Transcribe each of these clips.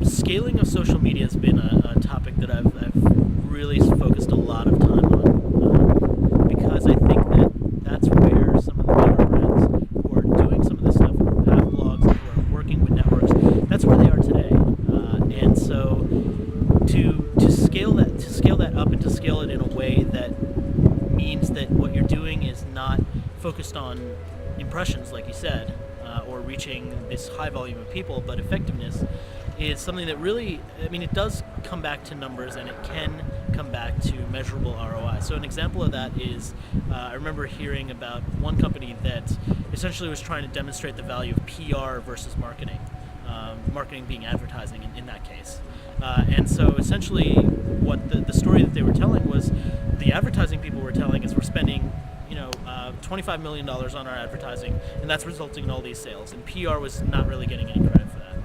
Scaling of social media has been a topic that I've really focused a lot of time on, because I think that that's where some of the bigger brands who are doing some of this stuff, who have blogs, who are working with networks, that's where they are today. And so to scale that up and to scale it in a way that means that what you're doing is not focused on impressions, like you said, or reaching this high volume of people, but effectiveness is something that really, it does come back to numbers, and it can come back to measurable ROI. So an example of that is, I remember hearing about one company that essentially was trying to demonstrate the value of PR versus marketing, marketing being advertising in that case. And so essentially what the story that they were telling was, the advertising people were telling is, we're spending $25 million on our advertising, and that's resulting in all these sales. And PR was not really getting any credit for that.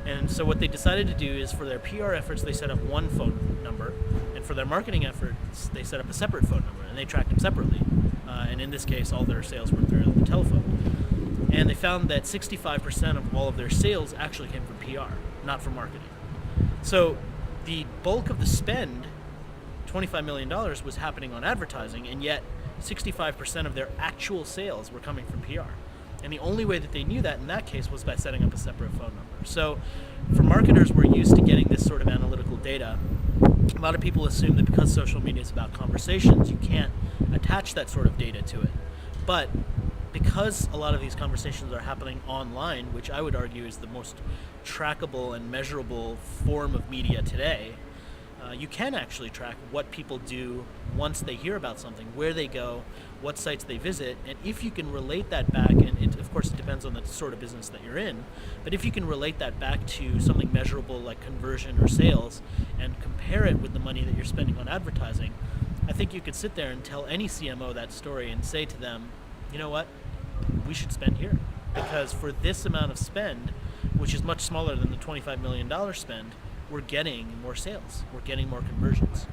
And so what they decided to do is, for their PR efforts, they set up one phone number, and for their marketing efforts, they set up a separate phone number, and they tracked them separately. And in this case, all their sales were through the telephone. And they found that 65% of all of their sales actually came from PR, not from marketing. So the bulk of the spend, $25 million, was happening on advertising, and yet 65% of their actual sales were coming from PR. And the only way that they knew that in that case was by setting up a separate phone number. So for marketers, we're used to getting this sort of analytical data. A lot of people assume that because social media is about conversations, you can't attach that sort of data to it. But because a lot of these conversations are happening online, which I would argue is the most trackable and measurable form of media today, you can actually track what people do once they hear about something, where they go, what sites they visit, and if you can relate that back, and of course it depends on the sort of business that you're in, but if you can relate that back to something measurable like conversion or sales, and compare it with the money that you're spending on advertising, I think you could sit there and tell any CMO that story and say to them, you know what, we should spend here, because for this amount of spend, which is much smaller than the $25 million spend, we're getting more sales, we're getting more conversions.